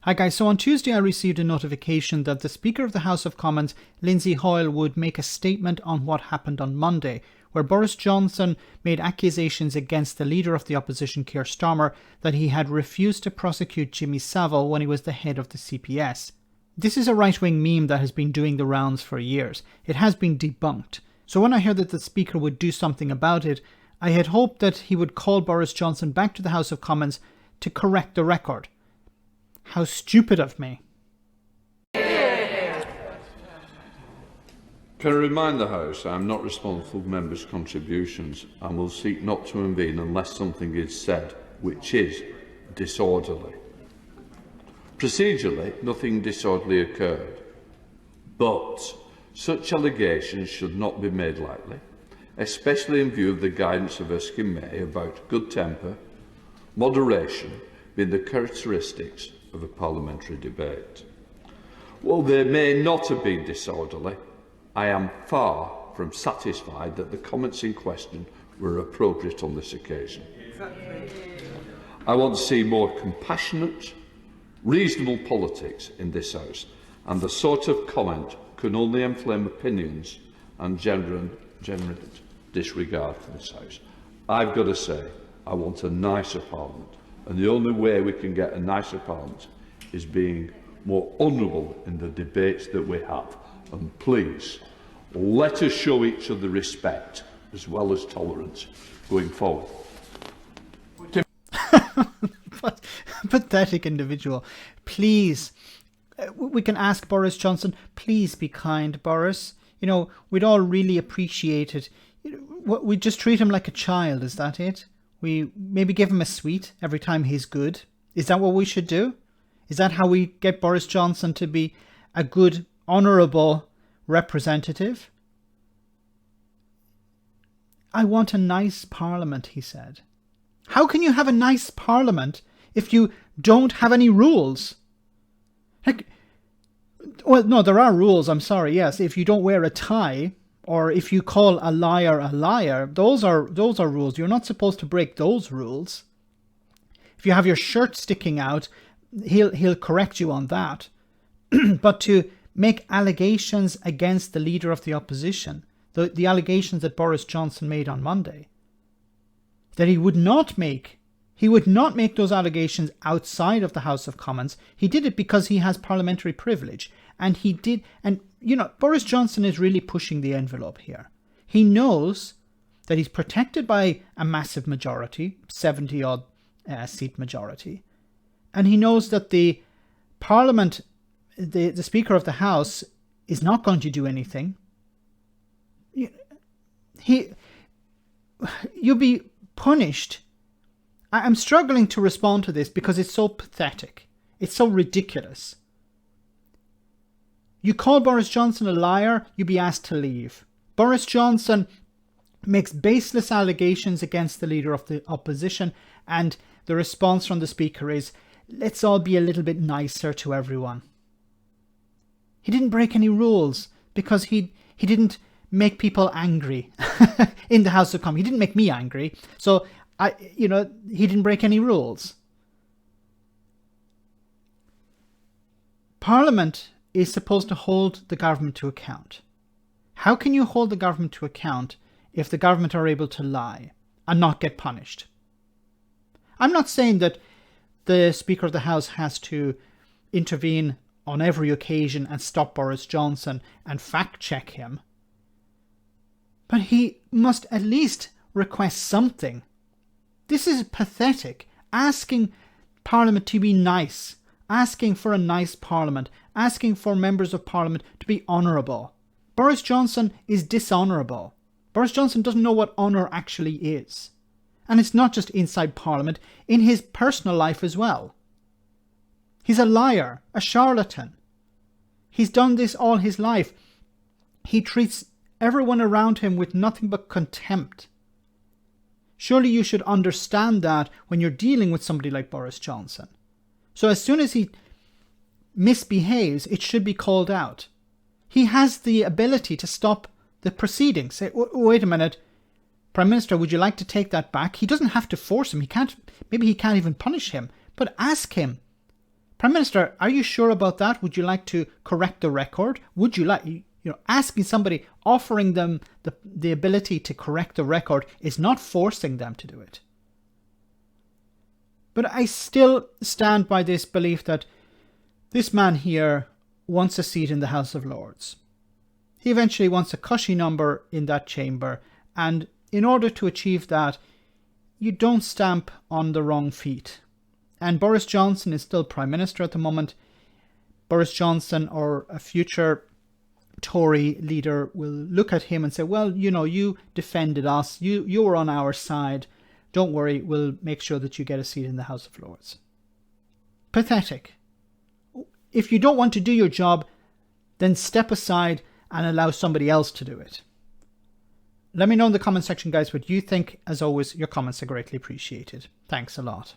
Hi guys, so on Tuesday I received a notification that the Speaker of the House of Commons, Lindsey Hoyle, would make a statement on what happened on Monday, where Boris Johnson made accusations against the leader of the opposition, Keir Starmer, that he had refused to prosecute Jimmy Savile when he was the head of the CPS. This is a right-wing meme that has been doing the rounds for years. It has been debunked. So when I heard that the Speaker would do something about it, I had hoped that he would call Boris Johnson back to the House of Commons to correct the record. How stupid of me. Can I remind the House I am not responsible for members' contributions and will seek not to intervene unless something is said which is disorderly. Procedurally, nothing disorderly occurred, but such allegations should not be made lightly, especially in view of the guidance of Erskine May about good temper, moderation being the characteristics of a parliamentary debate. While they may not have been disorderly, I am far from satisfied that the comments in question were appropriate on this occasion. I want to see more compassionate, reasonable politics in this House, and the sort of comment can only inflame opinions and generate disregard for this House. I've got to say, I want a nicer Parliament. And the only way we can get a nicer Parliament is being more honourable in the debates that we have. And please, let us show each other respect as well as tolerance going forward. Pathetic individual. Please, we can ask Boris Johnson, please be kind, Boris. You know, we'd all really appreciate it. We just treat him like a child, is that it? We maybe give him a sweet every time he's good. Is that what we should do? Is that how we get Boris Johnson to be a good, honourable representative? I want a nice parliament, he said. How can you have a nice parliament if you don't have any rules? Heck, well, no, there are rules, I'm sorry, yes. If you don't wear a tie, or if you call a liar, those are rules. You're not supposed to break those rules. If you have your shirt sticking out, he'll correct you on that. But to make allegations against the leader of the opposition, the allegations that Boris Johnson made on Monday, that he would not make those allegations outside of the House of Commons. He did it because he has parliamentary privilege. And he did, and you know, Boris Johnson is really pushing the envelope here. He knows that he's protected by a massive majority, 70-odd seat majority. And he knows that the Parliament, the Speaker of the House, is not going to do anything. You'll be punished. I'm struggling to respond to this because it's so pathetic. It's so ridiculous. You call Boris Johnson a liar, you'll be asked to leave. Boris Johnson makes baseless allegations against the leader of the opposition, and the response from the Speaker is, let's all be a little bit nicer to everyone. He didn't break any rules because he didn't make people angry in the House of Commons. He didn't make me angry. So, he didn't break any rules. Parliament is supposed to hold the government to account. How can you hold the government to account if the government are able to lie and not get punished? I'm not saying that the Speaker of the House has to intervene on every occasion and stop Boris Johnson and fact-check him. But he must at least request something. This is pathetic. Asking Parliament to be nice. Asking for a nice Parliament. Asking for members of Parliament to be honourable. Boris Johnson is dishonourable. Boris Johnson doesn't know what honour actually is. And it's not just inside Parliament, in his personal life as well. He's a liar, a charlatan. He's done this all his life. He treats everyone around him with nothing but contempt. Surely you should understand that when you're dealing with somebody like Boris Johnson. So as soon as he misbehaves, it should be called out. He has the ability to stop the proceedings. Say, wait a minute, Prime Minister, would you like to take that back? He doesn't have to force him. Maybe he can't even punish him, but ask him. Prime Minister, are you sure about that? Would you like to correct the record? Would you like, asking somebody, offering them the ability to correct the record is not forcing them to do it. But I still stand by this belief that this man here wants a seat in the House of Lords. He eventually wants a cushy number in that chamber, and in order to achieve that, you don't stamp on the wrong feet. And Boris Johnson is still Prime Minister at the moment. Boris Johnson or a future Tory leader will look at him and say, well, you defended us. You were on our side. Don't worry, we'll make sure that you get a seat in the House of Lords. Pathetic. If you don't want to do your job, then step aside and allow somebody else to do it. Let me know in the comment section, guys, what you think. As always, your comments are greatly appreciated. Thanks a lot.